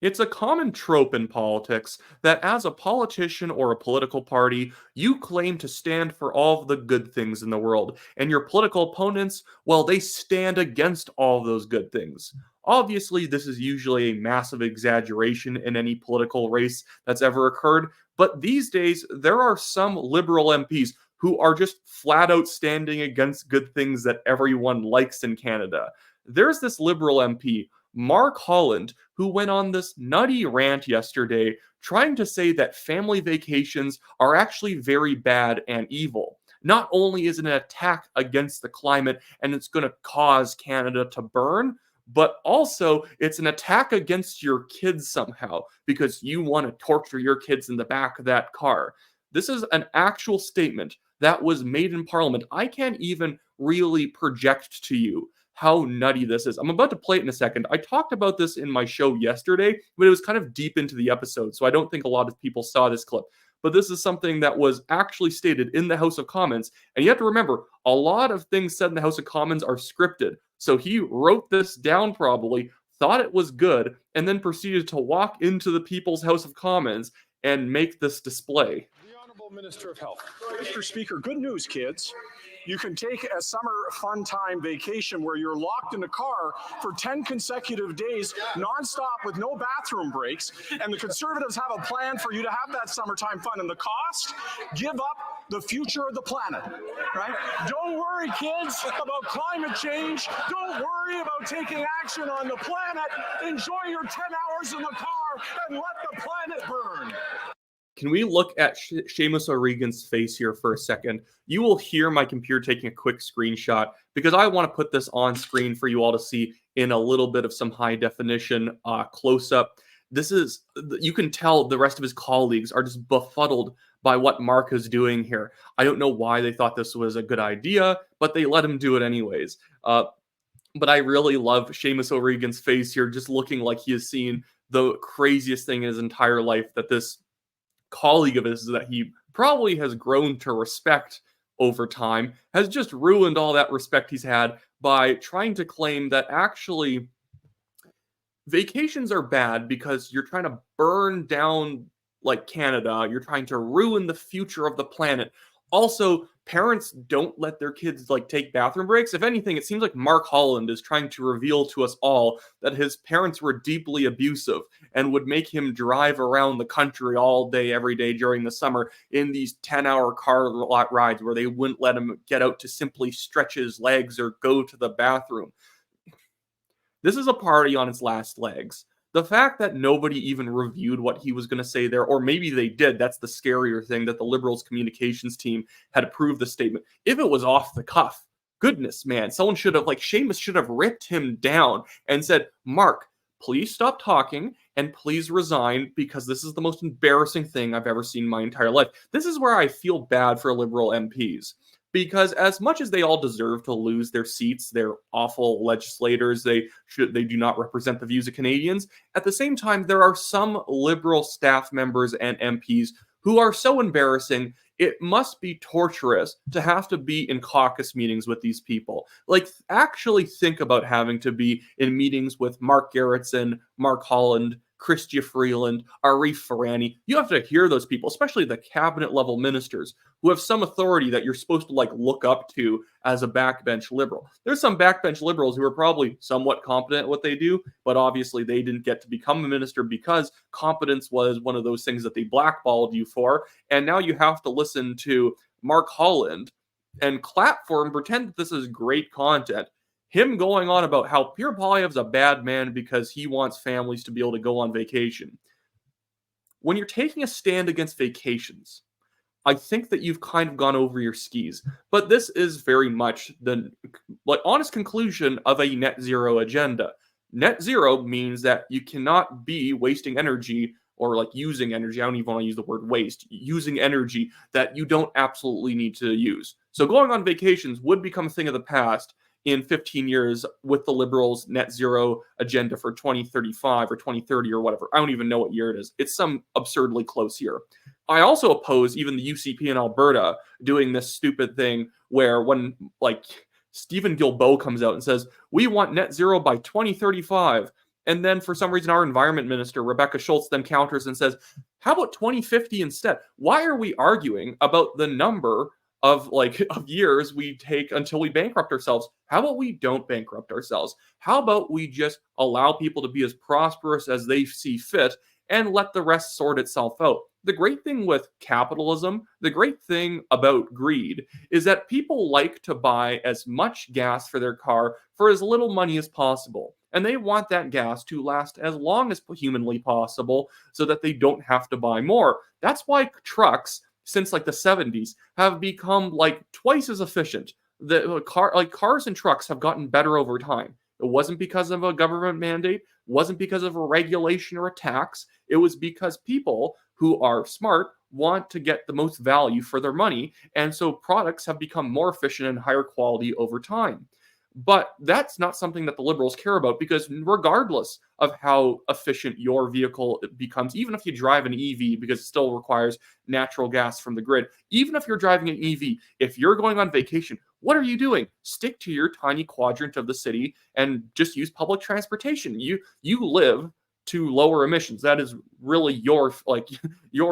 It's a common trope in politics that as a politician or a political party, you claim to stand for all of the good things in the world, and your political opponents, well, they stand against all of those good things. Obviously, this is usually a massive exaggeration in any political race that's ever occurred, but these days, there are some Liberal MPs who are just flat out standing against good things that everyone likes in Canada. There's this Liberal MP, Mark Holland, who went on this nutty rant yesterday trying to say that family vacations are actually very bad and evil. Not only is it an attack against the climate and it's going to cause Canada to burn, but also it's an attack against your kids somehow because you want to torture your kids in the back of that car. This is an actual statement that was made in Parliament. I can't even really project to you how nutty this is. I'm about to play it in a second. I talked about this in my show yesterday, but it was kind of deep into the episode, so I don't think a lot of people saw this clip. But this is something that was actually stated in the House of Commons. And you have to remember, a lot of things said in the House of Commons are scripted. So he wrote this down probably, thought it was good, and then proceeded to walk into the People's House of Commons and make this display. The Honourable Minister of Health. Mr. Speaker, good news, kids. You can take a summer fun time vacation where you're locked in a car for 10 consecutive days, nonstop with no bathroom breaks. And the Conservatives have a plan for you to have that summertime fun. And the cost? Give up the future of the planet, right? Don't worry, kids, about climate change. Don't worry about taking action on the planet. Enjoy your 10 hours in the car and let the planet burn. Can we look at Seamus O'Regan's face here for a second? You will hear my computer taking a quick screenshot because I want to put this on screen for you all to see in a little bit of some high definition close-up. This is, you can tell the rest of his colleagues are just befuddled by what Mark is doing here. I don't know why they thought this was a good idea, but they let him do it anyways. But I really love Seamus O'Regan's face here, just looking like he has seen the craziest thing in his entire life, that this colleague of his that he probably has grown to respect over time has just ruined all that respect he's had by trying to claim that actually vacations are bad because you're trying to burn down like Canada, you're trying to ruin the future of the planet. Also, parents don't let their kids like take bathroom breaks. If anything, it seems like Mark Holland is trying to reveal to us all that his parents were deeply abusive and would make him drive around the country all day, every day during the summer in these 10-hour car rides where they wouldn't let him get out to simply stretch his legs or go to the bathroom. This is a party on its last legs. The fact that nobody even reviewed what he was going to say there, or maybe they did, that's the scarier thing, that the Liberals communications team had approved the statement. If it was off the cuff, goodness, man, someone should have, like Seamus should have ripped him down and said, Mark, please stop talking and please resign because this is the most embarrassing thing I've ever seen in my entire life. This is where I feel bad for Liberal MPs. Because as much as they all deserve to lose their seats, they're awful legislators, they do not represent the views of Canadians, at the same time, there are some Liberal staff members and MPs who are so embarrassing, it must be torturous to have to be in caucus meetings with these people. Like, actually think about having to be in meetings with Mark Garrettson, Mark Holland, Chrystia Freeland, Arif Farani. You have to hear those people, especially the cabinet level ministers who have some authority that you're supposed to like look up to as a backbench liberal. There's some backbench liberals who are probably somewhat competent at what they do, but obviously they didn't get to become a minister because competence was one of those things that they blackballed you for. And now you have to listen to Mark Holland and clap for him, pretend that this is great content. Him going on about how Pierre Poilievre's a bad man because he wants families to be able to go on vacation. When you're taking a stand against vacations, I think that you've kind of gone over your skis. But this is very much the honest conclusion of a net zero agenda. Net zero means that you cannot be wasting energy or like using energy. I don't even want to use the word waste. Using energy that you don't absolutely need to use. So going on vacations would become a thing of the past in 15 years with the Liberals' net zero agenda for 2035 or 2030 or whatever. I don't even know what year it is. It's some absurdly close year. I also oppose even the UCP in Alberta doing this stupid thing where when like Stephen Guilbeault comes out and says, we want net zero by 2035, And then for some reason, our environment minister, Rebecca Schultz, then counters and says, how about 2050 instead? Why are we arguing about the number of years we take until we bankrupt ourselves? How about we don't bankrupt ourselves? How about we just allow people to be as prosperous as they see fit and let the rest sort itself out? The great thing with capitalism, the great thing about greed, is that people like to buy as much gas for their car for as little money as possible. And they want that gas to last as long as humanly possible so that they don't have to buy more. That's why trucks, since like the 70s, have become like twice as efficient. Cars and trucks have gotten better over time. It wasn't because of a government mandate, wasn't because of a regulation or a tax. It was because people who are smart want to get the most value for their money, and so products have become more efficient and higher quality over time. But that's not something that the Liberals care about, because regardless of how efficient your vehicle becomes, even if you drive an EV, because it still requires natural gas from the grid, even if you're driving an EV, if you're going on vacation, what are you doing? Stick to your tiny quadrant of the city and just use public transportation. You live to lower emissions. That is really your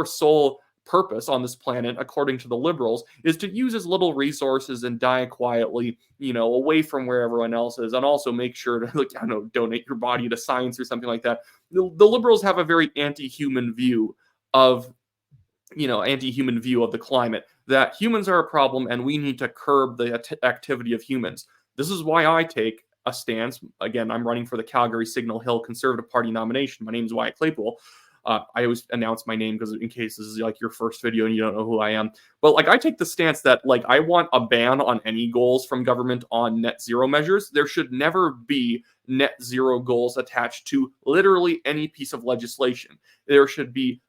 sole purpose on this planet, according to the Liberals, is to use as little resources and die quietly, away from where everyone else is, and also make sure to donate your body to science or something like that. The Liberals have a very anti-human view of the climate, that humans are a problem and we need to curb the activity of humans. This is why I take a stance. Again, I'm running for the Calgary Signal Hill Conservative Party nomination. My name is Wyatt Claypool. I always announce my name because in case this is like your first video and you don't know who I am. But I take the stance that I want a ban on any goals from government on net zero measures. There should never be net zero goals attached to literally any piece of legislation. There should be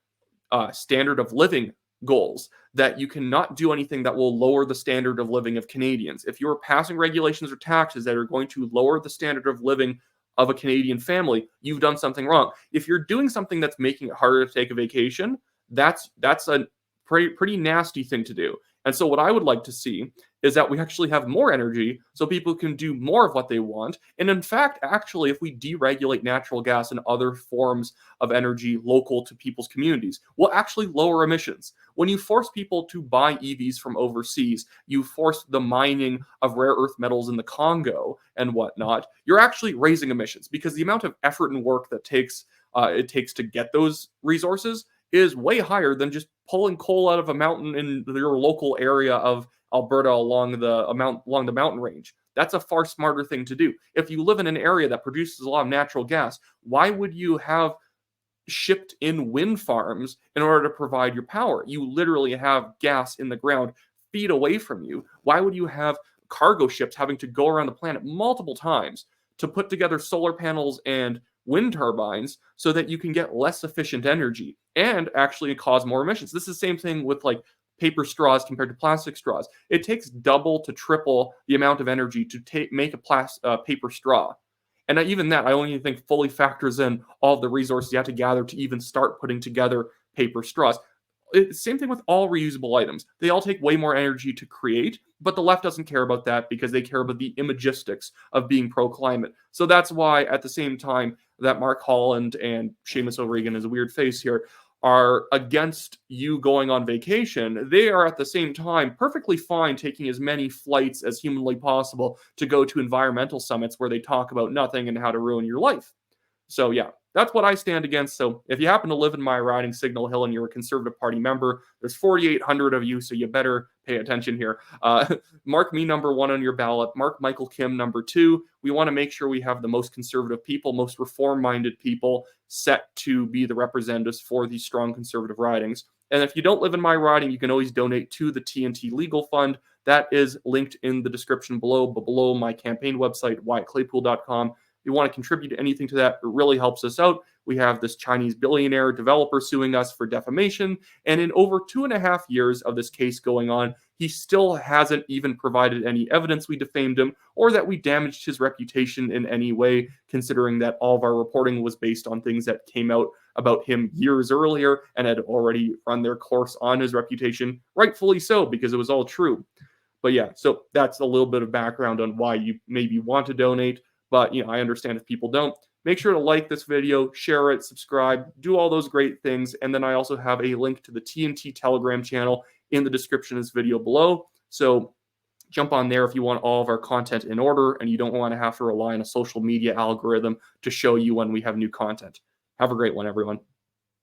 standard of living goals, that you cannot do anything that will lower the standard of living of Canadians. If you're passing regulations or taxes that are going to lower the standard of living of a Canadian family, you've done something wrong. If you're doing something that's making it harder to take a vacation, that's a pretty nasty thing to do. And so what I would like to see is that we actually have more energy so people can do more of what they want. And in fact, actually, if we deregulate natural gas and other forms of energy local to people's communities, we'll actually lower emissions. When you force people to buy EVs from overseas, you force the mining of rare earth metals in the Congo and whatnot, you're actually raising emissions, because the amount of effort and work that it takes to get those resources is way higher than just pulling coal out of a mountain in your local area of Alberta along the mountain range. That's a far smarter thing to do. If you live in an area that produces a lot of natural gas, why would you have shipped in wind farms in order to provide your power? You literally have gas in the ground feet away from you. Why would you have cargo ships having to go around the planet multiple times to put together solar panels and wind turbines so that you can get less efficient energy and actually cause more emissions? This is the same thing with paper straws compared to plastic straws. It takes double to triple the amount of energy to make a paper straw. And even that, I don't even think fully factors in all the resources you have to gather to even start putting together paper straws. Same thing with all reusable items. They all take way more energy to create, but the left doesn't care about that because they care about the imagistics of being pro-climate. So that's why at the same time that Mark Holland and Seamus O'Regan, is a weird face here, are against you going on vacation, they are at the same time perfectly fine taking as many flights as humanly possible to go to environmental summits where they talk about nothing and how to ruin your life. So yeah, that's what I stand against. So if you happen to live in my riding, Signal Hill, and you're a Conservative Party member, there's 4,800 of you, so you better pay attention here. Mark me number 1 on your ballot. Mark Michael Kim number 2. We want to make sure we have the most conservative people, most reform-minded people set to be the representatives for these strong conservative ridings. And if you don't live in my riding, you can always donate to the TNT Legal Fund. That is linked in the description below, but below my campaign website, wyattclaypool.com. If you want to contribute anything to that, it really helps us out. We have this Chinese billionaire developer suing us for defamation, and in over 2.5 years of this case going on, he still hasn't even provided any evidence we defamed him or that we damaged his reputation in any way, considering that all of our reporting was based on things that came out about him years earlier and had already run their course on his reputation, rightfully so, because it was all true. But yeah, so that's a little bit of background on why you maybe want to donate. But I understand if people don't. Make sure to like this video, share it, subscribe, do all those great things. And then I also have a link to the TNT Telegram channel in the description of this video below. So jump on there if you want all of our content in order and you don't want to have to rely on a social media algorithm to show you when we have new content. Have a great one, everyone.